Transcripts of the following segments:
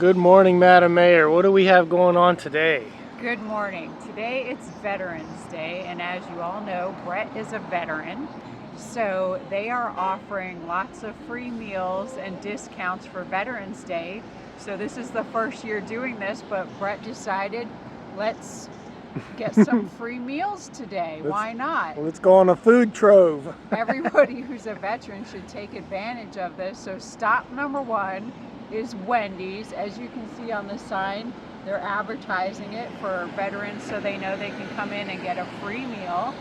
Good morning, Madam Mayor. What do we have going on today? Good morning. Today it's Veterans Day, and as you all know, Brett is a veteran. So they are offering lots of free meals and discounts for Veterans Day. So this is the first year doing this, but Brett decided, let's get some free meals today. Why not? Let's go on a food trove. Everybody who's a veteran should take advantage of this. So stop number one is Wendy's. As you can see on the sign, they're advertising it for veterans so they know they can come in and get a free meal.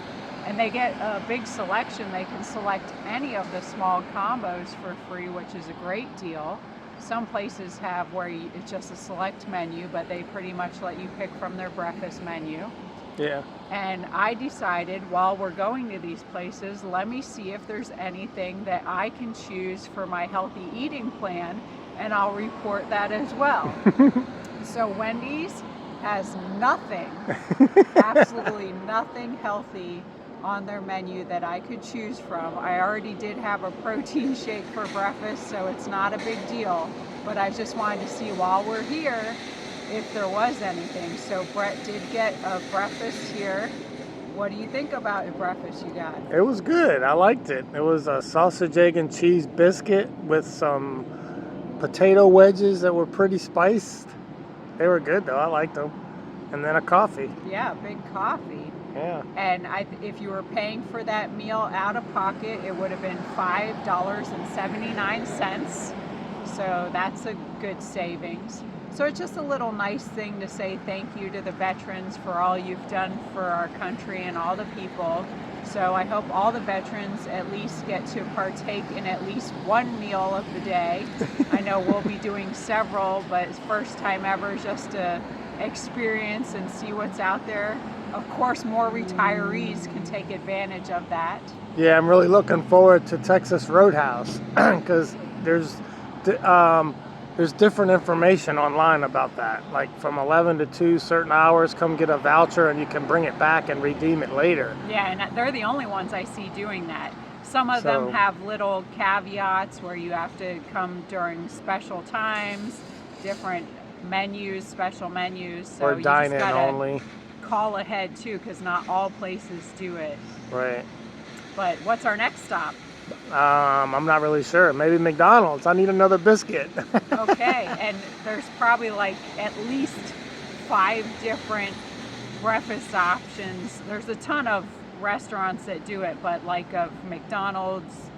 And they get a big selection. They can select any of the small combos for free, which is a great deal. Some places have where it's just a select menu, but they pretty much let you pick from their breakfast menu. Yeah. And I decided while we're going to these places, let me see if there's anything that I can choose for my healthy eating plan, and I'll report that as well. So Wendy's has nothing, absolutely nothing healthy on their menu that I could choose from. I already did have a protein shake for breakfast, so it's not a big deal. But I just wanted to see while we're here if there was anything. So Brett did get a breakfast here. What do you think about the breakfast you got? It was good. I liked it. It was a sausage, egg, and cheese biscuit with some potato wedges that were pretty spiced. They were good though. I liked them. And then a coffee. Yeah, big coffee. Yeah. And if you were paying for that meal out of pocket, it would have been $5.79. So that's a good savings. So it's just a little nice thing to say thank you to the veterans for all you've done for our country and all the people. So I hope all the veterans at least get to partake in at least one meal of the day. I know we'll be doing several, but it's first time ever just to experience and see what's out there. Of course, more retirees can take advantage of that. Yeah, I'm really looking forward to Texas Roadhouse because there's different information online about that. Like from 11 to 2 certain hours, come get a voucher and you can bring it back and redeem it later. Yeah, and they're the only ones I see doing that. Some of them have little caveats where you have to come during special times, different menus, special menus. So or you dine just in gotta only. call ahead too, because not all places do it. Right. But what's our next stop? I'm not really sure. Maybe McDonald's. I need another biscuit. Okay, and there's probably like at least 5 different breakfast options. There's a ton of restaurants that do it, but like of McDonald's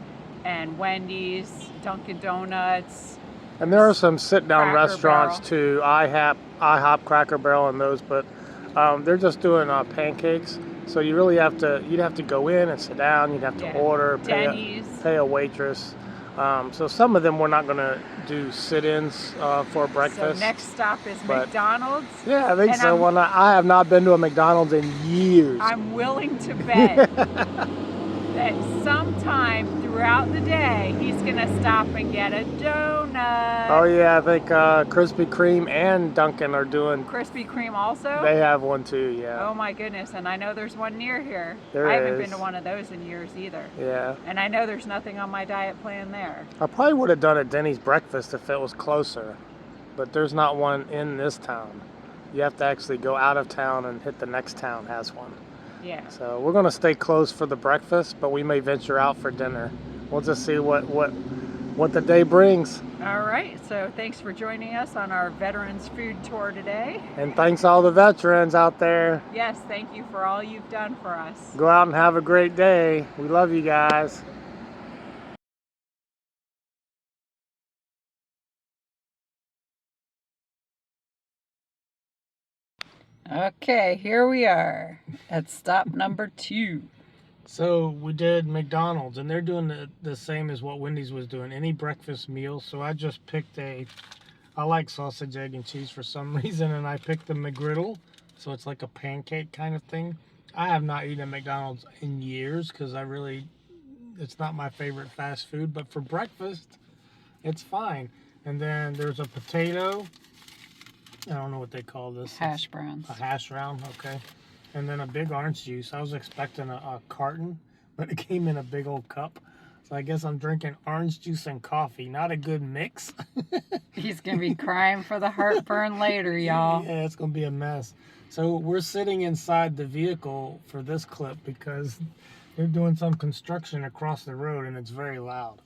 and Wendy's, Dunkin' Donuts. And there are some sit-down Cracker restaurants Barrel. too, IHOP, Cracker Barrel, and those, but they're just doing pancakes. So you'd have to go in and sit down. You'd have to order, pay a waitress. So some of them we're not going to do sit-ins for breakfast. So next stop is McDonald's. Yeah, I think so. I have not been to a McDonald's in years. I'm willing to bet that sometime throughout the day he's going to stop and get a donut. Oh yeah, I think Krispy Kreme and Dunkin' are doing. Krispy Kreme also? They have one too, yeah. Oh my goodness, and I know there's one near here. I haven't been to one of those in years either. Yeah. And I know there's nothing on my diet plan there. I probably would have done a Denny's breakfast if it was closer, but there's not one in this town. You have to actually go out of town and hit the next town has one. Yeah. So we're going to stay close for the breakfast, but we may venture out for dinner. We'll just see what the day brings. All right. So thanks for joining us on our Veterans Food Tour today. And thanks all the veterans out there. Yes, thank you for all you've done for us. Go out and have a great day. We love you guys. Okay, here we are at stop number 2. So we did McDonald's, and they're doing the same as what Wendy's was doing, any breakfast meal. So I just picked I like sausage, egg, and cheese for some reason, and I picked the McGriddle. So it's like a pancake kind of thing. I have not eaten at McDonald's in years because it's not my favorite fast food, but for breakfast, it's fine. And then there's a potato. I don't know what they call this. Hash browns. A hash brown, okay. And then a big orange juice. I was expecting a carton, but it came in a big old cup. So I guess I'm drinking orange juice and coffee. Not a good mix. He's going to be crying for the heartburn later, y'all. Yeah, it's going to be a mess. So we're sitting inside the vehicle for this clip because they're doing some construction across the road and it's very loud.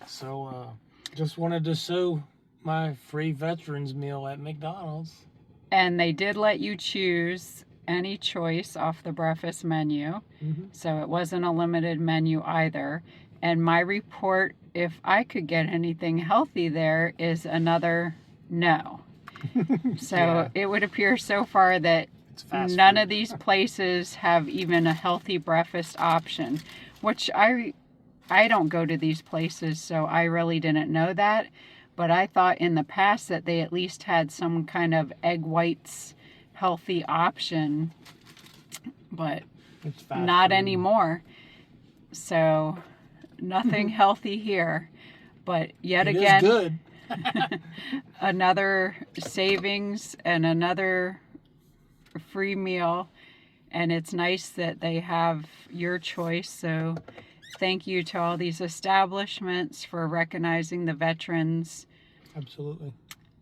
So just wanted to show my free veterans meal at McDonald's. And they did let you choose any choice off the breakfast menu. So it wasn't a limited menu either. And my report, if I could get anything healthy there, is another no. So Yeah. it would appear so far that none of these places have even a healthy breakfast option, which I don't go to these places, so I really didn't know that. But I thought in the past that they at least had some kind of egg whites healthy option, but not anymore. So nothing healthy here. But yet it again, is good. another savings and another free meal. And it's nice that they have your choice. So thank you to all these establishments for recognizing the veterans. Absolutely.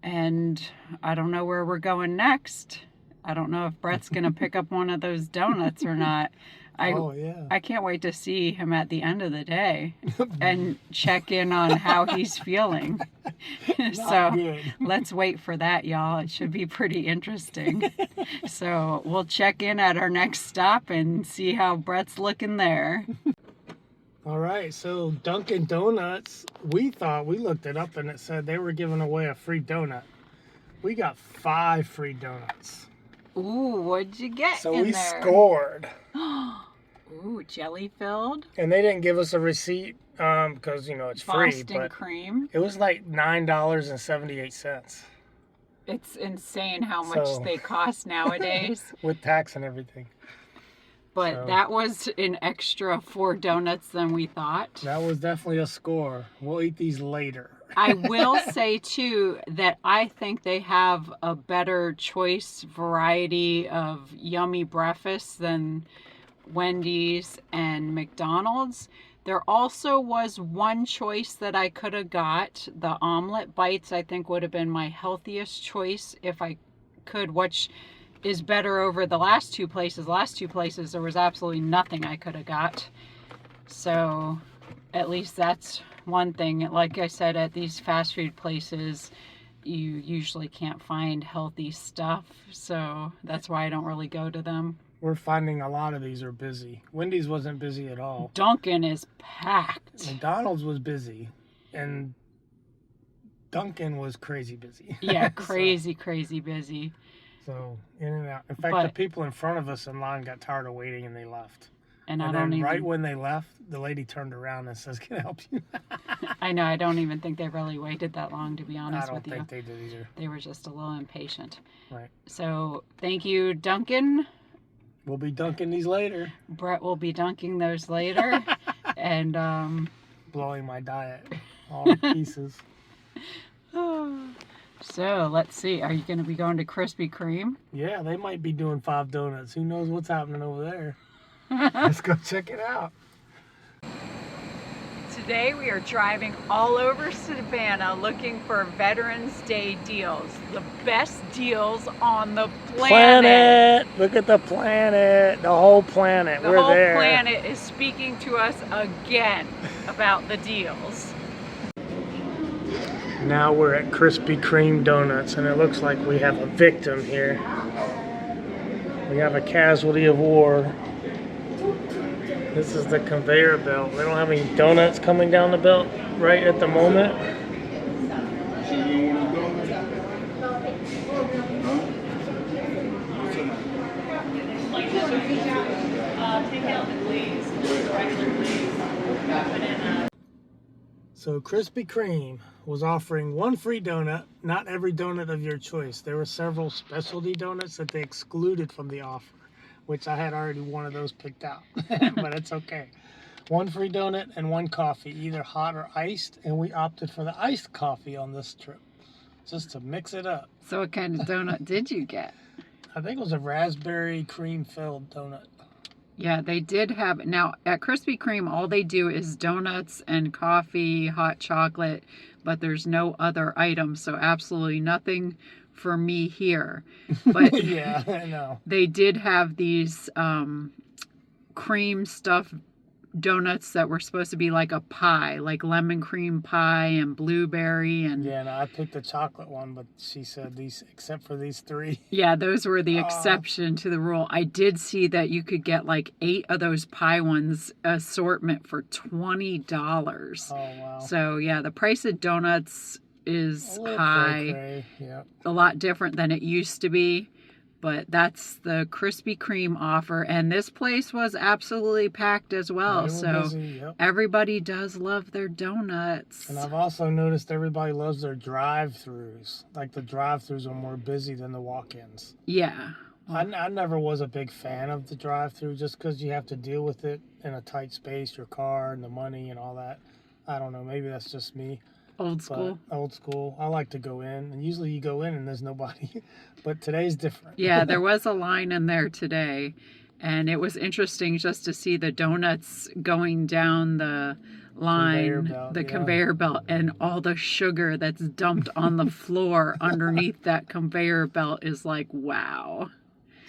And I don't know where we're going next. I don't know if Brett's going to pick up one of those donuts or not. I can't wait to see him at the end of the day and check in on how he's feeling. So let's wait for that, y'all. It should be pretty interesting. So we'll check in at our next stop and see how Brett's looking there. All right, so Dunkin' Donuts, we looked it up and it said they were giving away a free donut. We got 5 free donuts. Ooh, what'd you get so in we there? Scored. Ooh, jelly filled. And they didn't give us a receipt because, you know, it's free. Boston cream. It was like $9.78. It's insane how much they cost nowadays. With tax and everything. But that was an extra 4 donuts than we thought. That was definitely a score. We'll eat these later. I will say, too, that I think they have a better choice variety of yummy breakfasts than Wendy's and McDonald's. There also was one choice that I could have got. The omelet bites, I think, would have been my healthiest choice if I could, which is better over the last 2 places. The last 2 places, there was absolutely nothing I could have got. So at least that's one thing. Like I said, at these fast food places, you usually can't find healthy stuff. So that's why I don't really go to them. We're finding a lot of these are busy. Wendy's wasn't busy at all. Dunkin' is packed. McDonald's was busy. And Dunkin' was crazy busy. Yeah, crazy busy. So, in and out. In fact, the people in front of us in line got tired of waiting and they left. And then right when they left, the lady turned around and says, "Can I help you?" I know. I don't even think they really waited that long, to be honest with you. I don't think they did either. They were just a little impatient. Right. So, thank you, Dunkin'. We'll be dunking these later. Brett will be dunking those later. And, blowing my diet all to pieces. So, let's see. Are you going to be going to Krispy Kreme? Yeah, they might be doing 5 donuts. Who knows what's happening over there? Let's go check it out. Today we are driving all over Savannah looking for Veterans Day deals. The best deals on the planet. Look at the planet. The whole planet. The whole planet is speaking to us again about the deals. Now we're at Krispy Kreme Donuts, and it looks like we have a victim here. We have a casualty of war. This is the conveyor belt. They don't have any donuts coming down the belt right at the moment. So Krispy Kreme was offering 1 free donut, not every donut of your choice. There were several specialty donuts that they excluded from the offer, which I had already one of those picked out, but it's okay. 1 free donut and 1 coffee, either hot or iced, and we opted for the iced coffee on this trip, just to mix it up. So what kind of donut did you get? I think it was a raspberry cream filled donut. Yeah, they did have, now at Krispy Kreme, all they do is donuts and coffee, hot chocolate, but there's no other items, so absolutely nothing for me here. But Yeah, I know. they did have these cream stuffed donuts that were supposed to be like a pie, like lemon cream pie and blueberry and Yeah, no, I picked the chocolate one, but she said these, except for these 3. yeah, those were the Aw. exception to the rule. I did see that you could get like 8 of those pie ones assortment for $20. Oh, wow. So yeah, the price of donuts is A little high, cray-cray, yeah. a lot different than it used to be. But that's the Krispy Kreme offer, and this place was absolutely packed as well. They were So busy, yep. everybody does love their donuts. And I've also noticed everybody loves their drive-thrus. Like the drive-thrus are more busy than the walk-ins. Yeah. I never was a big fan of the drive-thru just because you have to deal with it in a tight space, your car and the money and all that. I don't know, maybe that's just me. Old school. But old school. I like to go in, and usually you go in and there's nobody. But today's different. Yeah, there was a line in there today, and it was interesting just to see the donuts going down the line, conveyor belt, and all the sugar that's dumped on the floor underneath that conveyor belt is like, wow.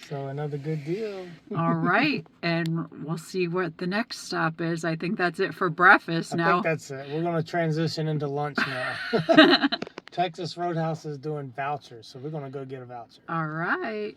So another good deal. All right, and we'll see what the next stop is. I think that's it for breakfast I now. think that's it. We're going to transition into lunch now. Texas Roadhouse is doing vouchers, so we're going to go get a voucher. All right.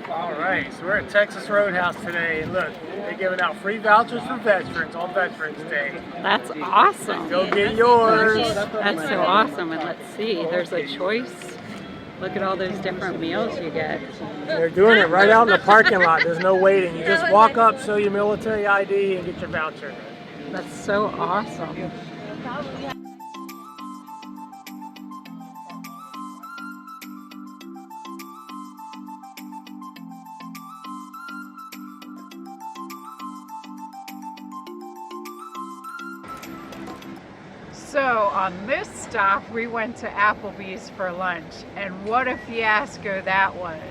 All right, so we're at Texas Roadhouse today, and look, they're giving out free vouchers for veterans on Veterans Day. That's awesome. Go get yours. That's so awesome. And let's see, there's a choice. Look at all those different meals you get. They're doing it right out in the parking lot. There's no waiting. You just walk up, show your military ID, and get your voucher. That's so awesome. So on this stop, we went to Applebee's for lunch, and what a fiasco that was.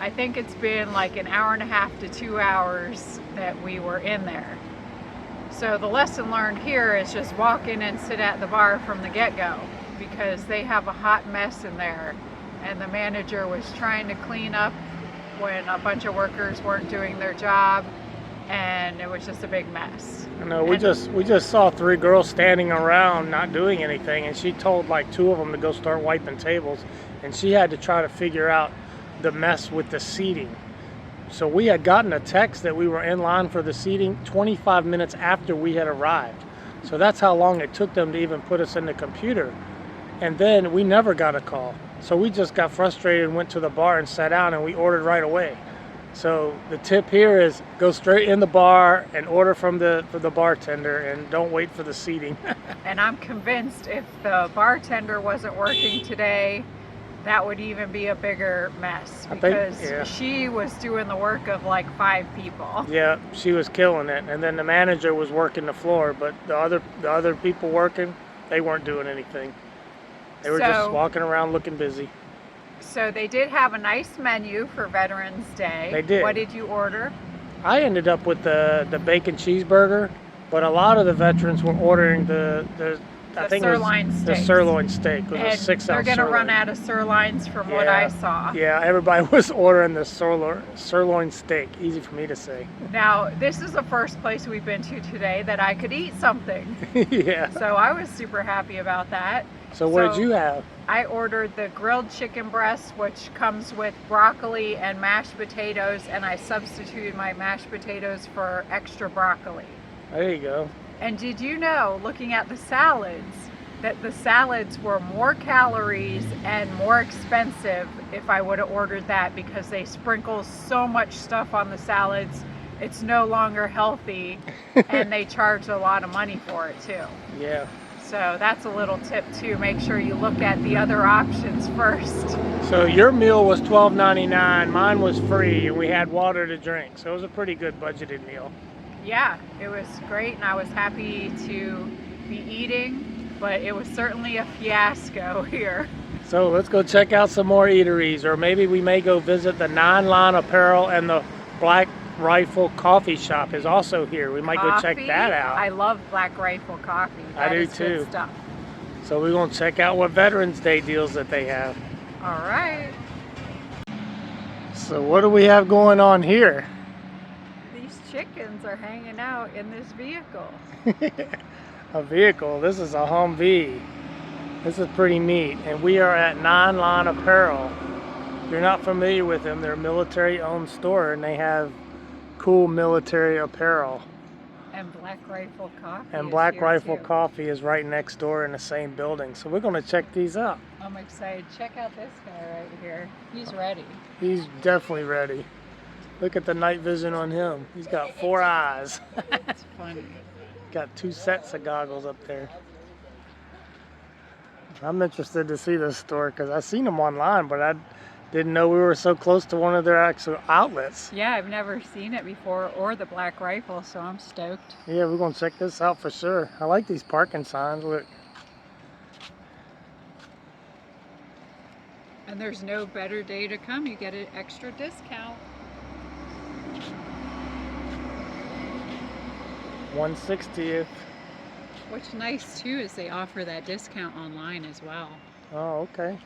I think it's been like an hour and a half to 2 hours that we were in there. So the lesson learned here is just walk in and sit at the bar from the get-go, because they have a hot mess in there, and the manager was trying to clean up when a bunch of workers weren't doing their job, and it was just a big mess. No, we just saw 3 girls standing around not doing anything, and she told like 2 of them to go start wiping tables, and she had to try to figure out the mess with the seating. So we had gotten a text that we were in line for the seating 25 minutes after we had arrived. So that's how long it took them to even put us in the computer. And then we never got a call. So we just got frustrated and went to the bar and sat down, and we ordered right away. So the tip here is go straight in the bar and order from the bartender, and don't wait for the seating. And I'm convinced if the bartender wasn't working today, that would even be a bigger mess, because she was doing the work of like 5 people. Yeah, she was killing it. And then the manager was working the floor, but the other people working, they weren't doing anything. They were just walking around looking busy. So they did have a nice menu for Veterans Day. They did. What did you order? I ended up with the bacon cheeseburger, but a lot of the veterans were ordering the sirloin steak. It was a 6-ounce sirloin. They're going to run out of sirloins from what I saw. Yeah, everybody was ordering the sirloin steak. Easy for me to say. Now, this is the first place we've been to today that I could eat something. Yeah. So I was super happy about that. So what did you have? I ordered the grilled chicken breast, which comes with broccoli and mashed potatoes, and I substituted my mashed potatoes for extra broccoli. There you go. And did you know, looking at the salads, that the salads were more calories and more expensive if I would have ordered that, because they sprinkle so much stuff on the salads. It's no longer healthy, and they charge a lot of money for it too. Yeah. So that's a little tip too. Make sure you look at the other options first. So your meal was $12.99, mine was free, and we had water to drink. So it was a pretty good budgeted meal. Yeah, it was great, and I was happy to be eating, but it was certainly a fiasco here. So let's go check out some more eateries, or maybe we may go visit the Nine Line Apparel, and the Black Rifle Coffee Shop is also here. We might go check that out. I love Black Rifle coffee. I do is good too. Stuff. So we're going to check out what Veterans Day deals that they have. All right. So what do we have going on here? These chickens are hanging out in this vehicle. A vehicle. This is a Humvee. This is pretty neat. And we are at Nine Line Apparel. If you're not familiar with them, they're a military-owned store, and they have cool military apparel. And Black Rifle Coffee. And Black Rifle Coffee is right next door in the same building. So we're going to check these out. I'm excited. Check out this guy right here. He's ready. He's definitely ready. Look at the night vision on him. He's got 4 eyes. That's funny. Got 2 sets of goggles up there. I'm interested to see this store because I've seen them online, but I didn't know we were so close to one of their actual outlets. Yeah, I've never seen it before, or the Black Rifle, so I'm stoked. Yeah, we're going to check this out for sure. I like these parking signs. Look. And there's no better day to come. You get an extra discount. 1/60th. What's nice too is they offer that discount online as well. Oh, okay.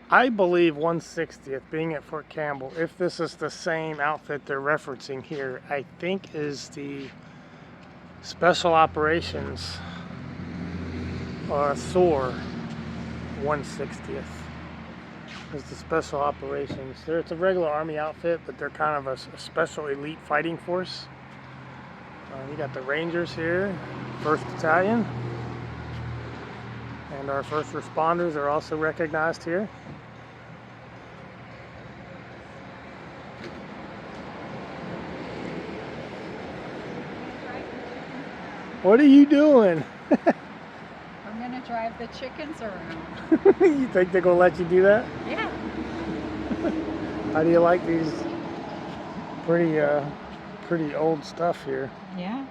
I believe 1/60th, being at Fort Campbell, if this is the same outfit they're referencing here, I think is the Special Operations SOAR 1/60th. Is the Special Operations. It's a regular Army outfit, but they're kind of a special elite fighting force. You got the Rangers here, 1st Battalion. And our first responders are also recognized here. What are you doing? I'm gonna drive the chickens around. You think they're gonna let you do that? Yeah. How do you like these pretty old stuff here? Yeah.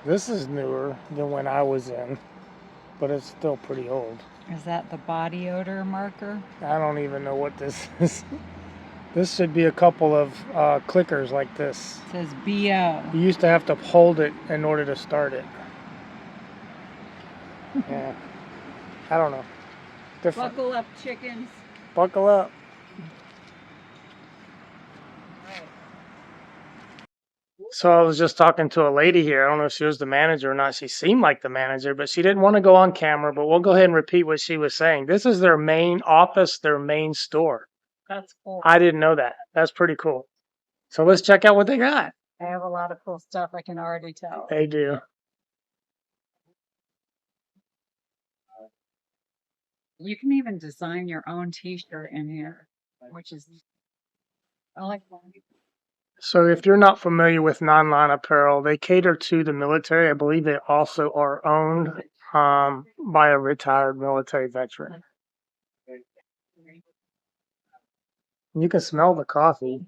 This is newer than when I was in, but it's still pretty old. Is that the body odor marker? I don't even know what this is. This should be a couple of clickers like this. It says BO. You used to have to hold it in order to start it. Yeah. I don't know. Different. Buckle up, chickens. Buckle up. So I was just talking to a lady here. I don't know if she was the manager or not. She seemed like the manager, but she didn't want to go on camera. But we'll go ahead and repeat what she was saying. This is their main office, their main store. That's cool. I didn't know that. That's pretty cool. So let's check out what they got. They have a lot of cool stuff, I can already tell. They do. You can even design your own t-shirt in here, which is, I like that. So if you're not familiar with Nine Line Apparel, they cater to the military. I believe they also are owned by a retired military veteran. You can smell the coffee.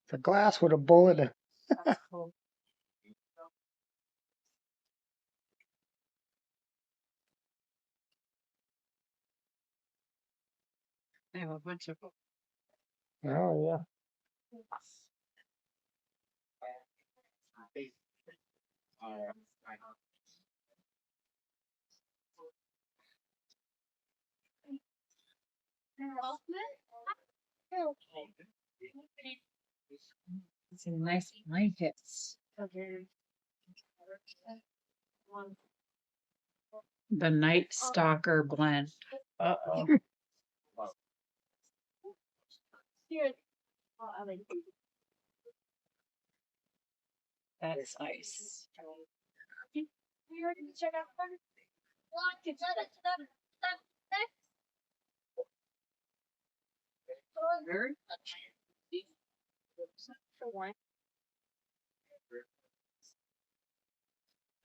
The glass with a bullet. That's cool. They have a bunch of. Oh, yeah. Some nice blankets. The Night Stalker blend. Uh-oh. That's nice.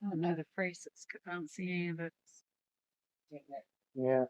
I don't know the phrases. I don't see any of it. Yeah.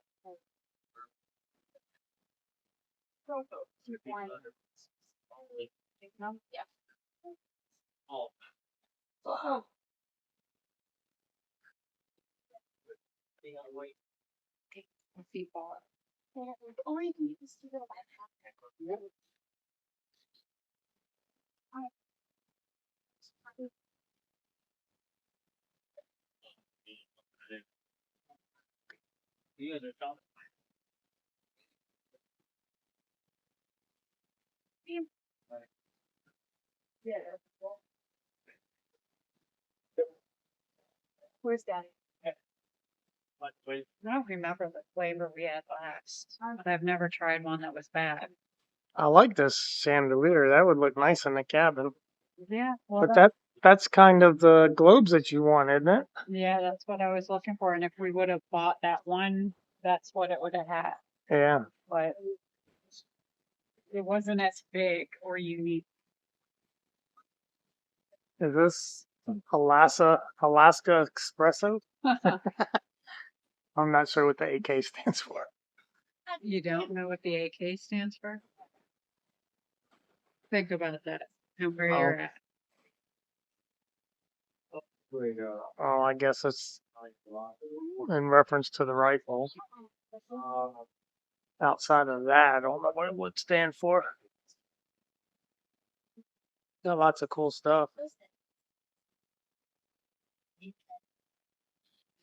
Where's Daddy? I don't remember the flavor we had last, but I've never tried one that was bad. I like this chandelier. That would look nice in the cabin. Yeah, well, But that's kind of the globes that you want, isn't it? yeah, that's what I was looking for. And if we would have bought that one, that's what it would have had. Yeah. But it wasn't as big or unique. Is this Alaska Espresso? I'm not sure what the AK stands for. You don't know what the AK stands for? Think about that and where you're at. Oh, I guess it's in reference to the rifle. Outside of that, I don't know what it would stand for. Got lots of cool stuff.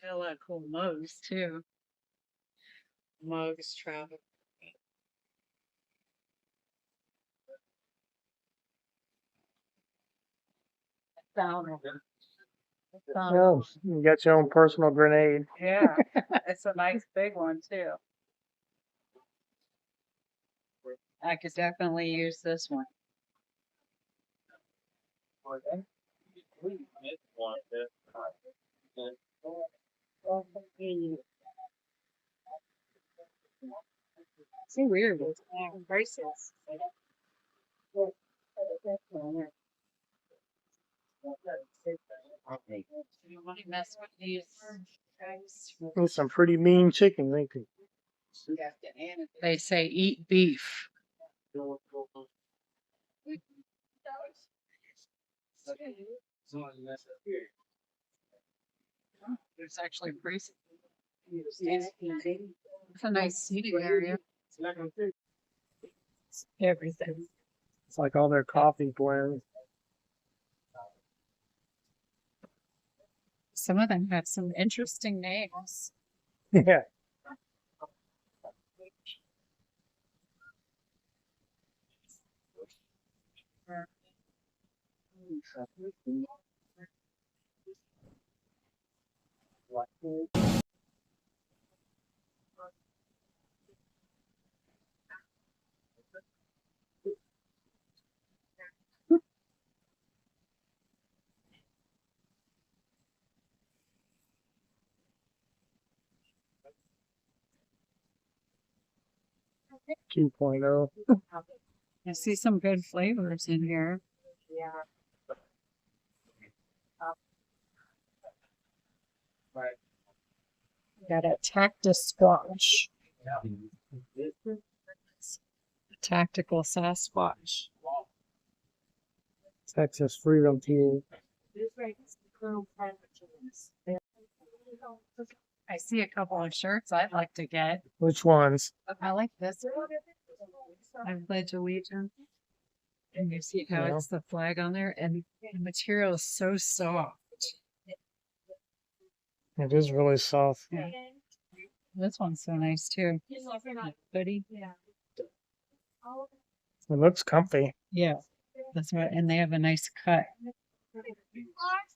Got a lot of cool mugs too. Mugs, travel. Oh, you got your own personal grenade. Yeah, it's a nice big one too. I could definitely use this one. So weird with braces. You want to mess with these guys? There's some pretty mean chicken, ain't they? They say eat beef. There's actually braces. It's a nice seating area. Everything. It's like all their coffee blends. Some of them have some interesting names. Yeah. Two point oh. I see some good flavors in here. Got a cactus squash. A tactical Sasquatch. Texas Freedom Team. I see a couple of shirts I'd like to get. Which ones? I like this one. I pledge allegiance. And you see how Yeah. it's the flag on there, and the material is so soft. It is really soft. Yeah. This one's so nice too. Hoodie. It looks comfy. Yeah, that's right. And they have a nice cut.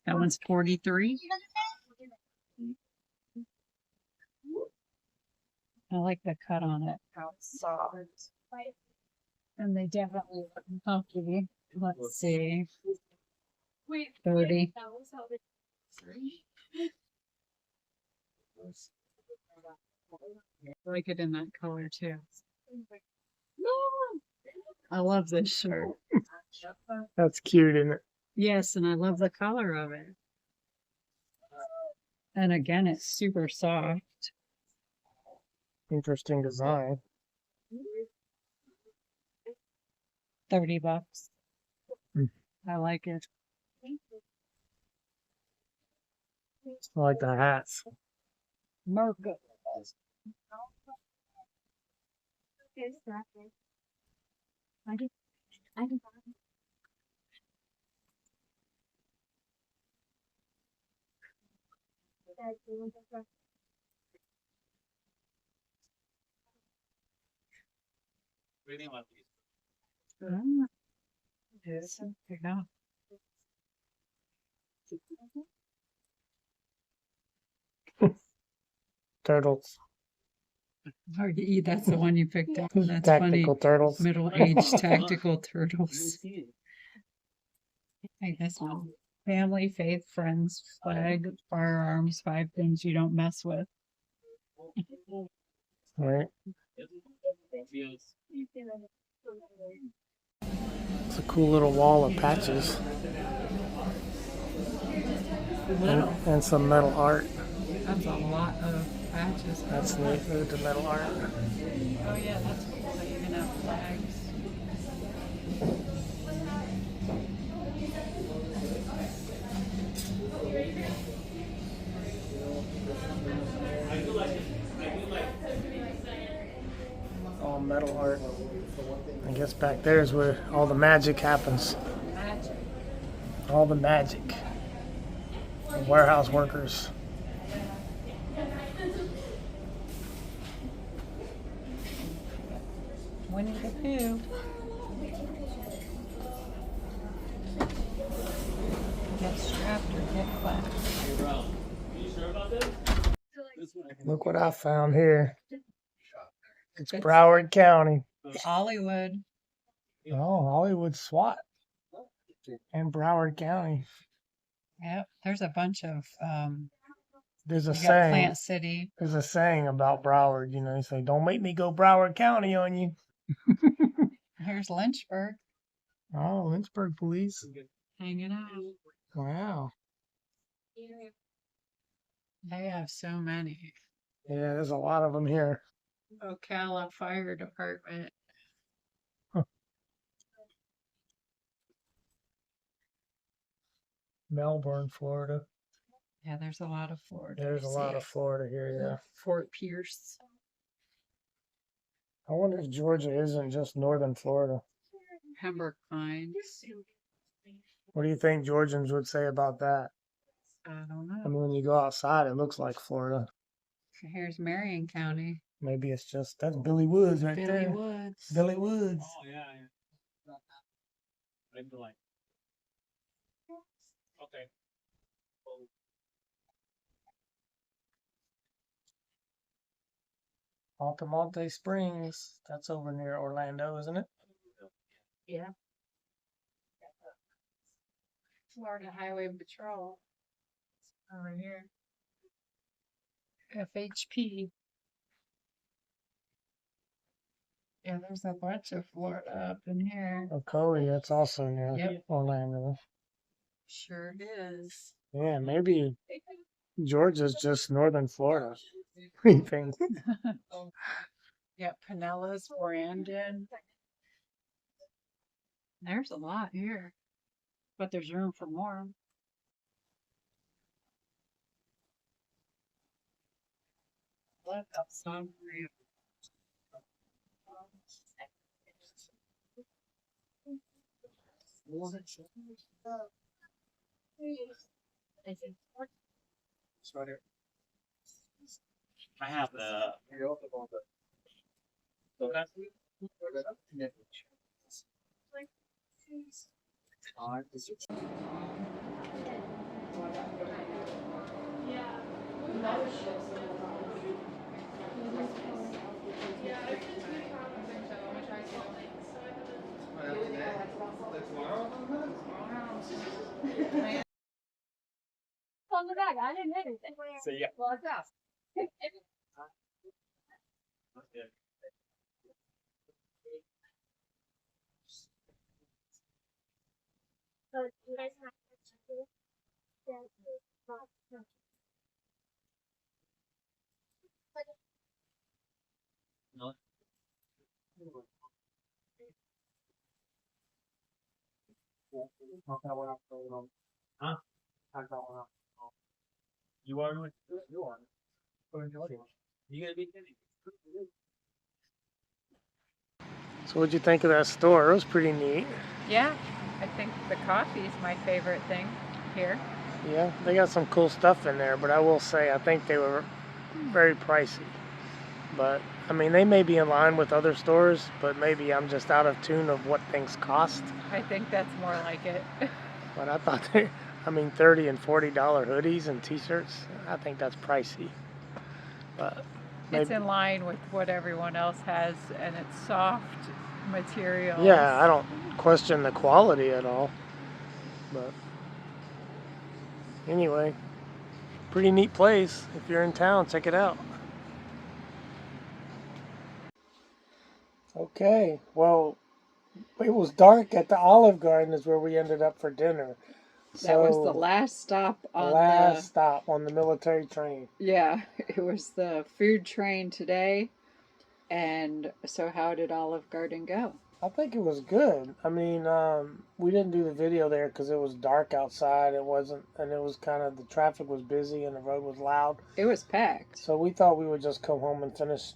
That one's 43. I like the cut on it. How it's soft. And they definitely look comfy. Let's see. 30. I like it in that color too. I love this shirt. That's cute, isn't it? Yes, and I love the color of it. And again, it's super soft. Interesting design. $30. Hmm. I like it. I like the hats. Marco. Yes, there you go. Turtles. That's the one you picked up. That's funny. Tactical turtles. Middle-aged tactical turtles. Like this one. Family, faith, friends, flag, firearms, 5 things you don't mess with. Right. It's a cool little wall of patches. And some metal art. That's a lot of patches. That's neat. Look at the metal art. Oh yeah, that's cool. They even have flags. All metal art. I guess back there is where all the magic happens. Magic. All the magic. The warehouse workers. Winnie the Pooh. Get strapped or get clapped. Look what I found here. It's Broward County. Hollywood. Oh, Hollywood SWAT. And Broward County. Yep. There's a bunch of There's a you got saying. Plant City. There's a saying about Broward. You know, they say, "Don't make me go Broward County on you." Here's Lynchburg. Oh, Lynchburg police. Hanging out. Wow. They have so many. Yeah, there's a lot of them here. Ocala Fire Department. Melbourne, Florida. Yeah, there's a lot of Florida. There's a lot of Florida here, yeah. Fort Pierce. I wonder if Georgia isn't just northern Florida. Pembroke Pines. What do you think Georgians would say about that? I don't I know. mean, when you go outside, it looks like Florida. Here's Marion County. Maybe it's just, that's Billy Woods right Billy there. Woods. Billy Woods. Oh, yeah. Okay. Altamonte Springs. That's over near Orlando, isn't it? Yeah. Florida Highway Patrol. Over here. FHP. Yeah, there's a bunch of Florida up in here. Ocoee, that's also near Yep. Orlando. Sure is. Yeah, maybe Georgia's just northern Florida. What do you think? Yep, Pinellas, Brandon. There's a lot here, but there's room for more. Look outside. Sweater. I have the. I didn't hit anything. See ya. Well, it's out. So you guys have No. Huh? You are going to do it? You are. You gotta be kidding. So what'd you think of that store? It was pretty neat. Yeah, I think the coffee is my favorite thing here. Yeah, they got some cool stuff in there, but I will say I think they were very pricey. But I mean, they may be in line with other stores, but maybe I'm just out of tune of what things cost. I think that's more like it. But I thought they, I mean, $30 and $40 hoodies and t-shirts, I think that's pricey. But It's maybe, in line with what everyone else has, and it's soft materials. yeah, I don't question the quality at all. But anyway, pretty neat place. If you're in town, check it out. Okay, well, it was dark at the Olive Garden is where we ended up for dinner. That was So the last stop on last stop on the military train. Yeah, it was the food train today. And so how did Olive Garden go? I think it was good. I mean, we didn't do the video there because it was dark outside. It wasn't, and it was kind of, the traffic was busy and the road was loud. It was packed. So we thought we would just come home and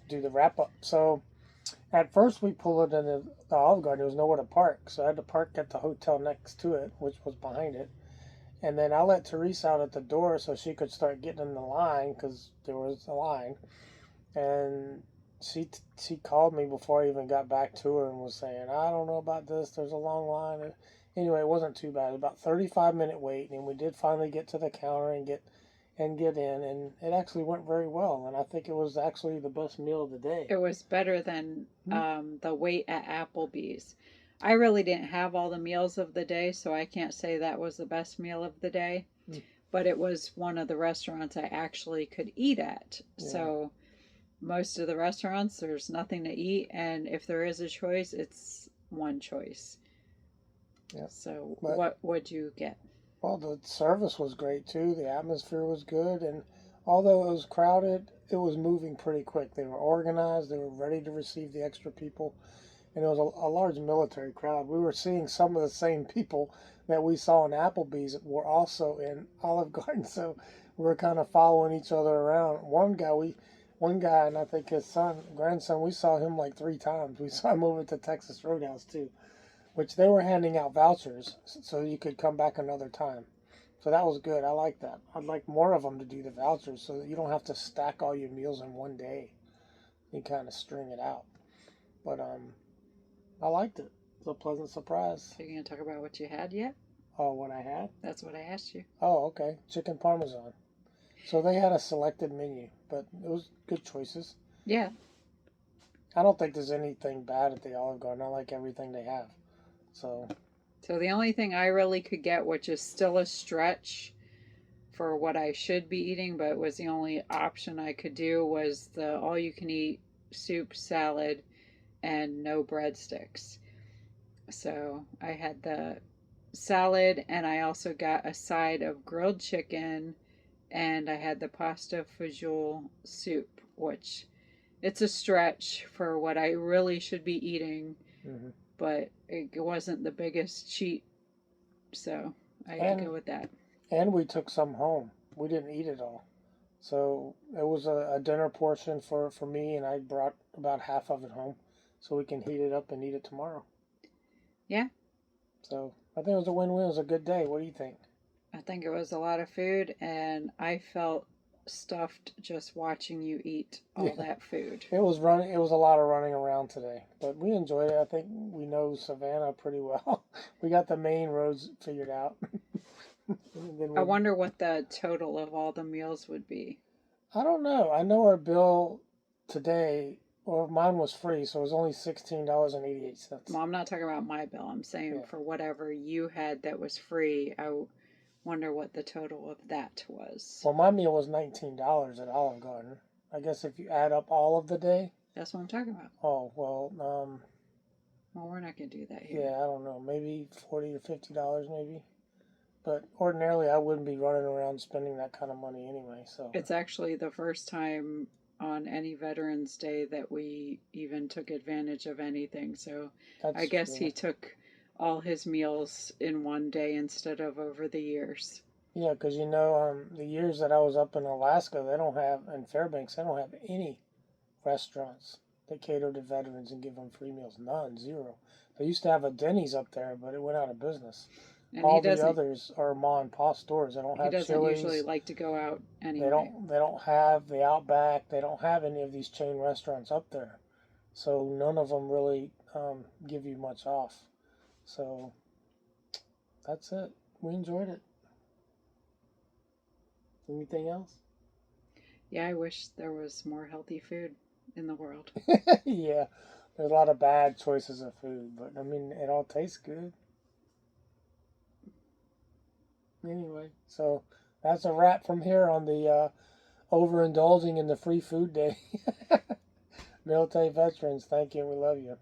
do the wrap up. So at first we pulled it in the Olive Garden. There was nowhere to park. So I had to park at the hotel next to it, which was behind it. And then I let Therese out at the door so she could start getting in the line because there was a line. And she called me before I even got back to her and was saying, I don't know about this. There's a long line. And anyway, it wasn't too bad. It was about 35-minute wait, and we did finally get to the counter and get in, and it actually went very well. And I think it was actually the best meal of the day. It was better than the wait at Applebee's. I really didn't have all the meals of the day, so I can't say that was the best meal of the day. But it was one of the restaurants I actually could eat at. Yeah. So most of the restaurants, there's nothing to eat, and if there is a choice, it's one choice. Yeah. So But what would you get? well, the service was great too. The atmosphere was good, and although it was crowded, it was moving pretty quick. They were organized. They were ready to receive the extra people, and it was a large military crowd. We were seeing some of the same people that we saw in Applebee's were also in Olive Garden, so we were kind of following each other around. One guy, and I think his grandson, we saw him like 3 times. We saw him over at the Texas Roadhouse too, which they were handing out vouchers so you could come back another time. So that was good. I like that. I'd like more of them to do the vouchers so that you don't have to stack all your meals in one day. You kind of string it out. But I liked it. It was a pleasant surprise. Are you going to talk about what you had yet? Oh, what I had? That's what I asked you. Oh, okay. Chicken Parmesan. So they had a selected menu, but it was good choices. Yeah. I don't think there's anything bad at the Olive Garden. I like everything they have. So the only thing I really could get, which is still a stretch for what I should be eating, but was the only option I could do, was the all-you-can-eat soup, salad, and no breadsticks. So I had the salad, and I also got a side of grilled chicken, and I had the pasta fagioli soup, which it's a stretch for what I really should be eating, but it wasn't the biggest cheat, so I had to go with that. And we took some home. We didn't eat it all. So it was a dinner portion for me, and I brought about half of it home so we can heat it up and eat it tomorrow. Yeah. So I think it was a win-win. It was a good day. What do you think? I think it was a lot of food, and I felt stuffed just watching you eat all that food. It was a lot of running around today, but we enjoyed it. I think we know Savannah pretty well. We got the main roads figured out. I wonder what the total of all the meals would be. I don't know. I know our bill today, or mine was free, so it was only $16.88. Well, I'm not talking about my bill. I'm saying for whatever you had that was free. I Wonder what the total of that was. Well, my meal was $19 at Olive Garden. I guess if you add up all of the day. That's what I'm talking about. Oh, well, Well, we're not going to do that here. yeah, I don't know, maybe $40 or $50 maybe. But ordinarily, I wouldn't be running around spending that kind of money anyway. So it's actually the first time on any Veterans Day that we even took advantage of anything. So I guess he took all his meals in one day instead of over the years. Yeah, because the years that I was up in Alaska, they don't have, in Fairbanks, they don't have any restaurants that cater to veterans and give them free meals. None, zero. They used to have a Denny's up there, but it went out of business. And all the others are ma and pa stores. They don't have Chili's. He doesn't Chili's. usually like to go out anyway. They don't have the Outback. They don't have any of these chain restaurants up there. So none of them really give you much off. So that's it. We enjoyed it. Anything else? Yeah, I wish there was more healthy food in the world. Yeah, there's a lot of bad choices of food, but I mean, it all tastes good. Anyway, so that's a wrap from here on the overindulging in the free food day. Military veterans, thank you. We love you.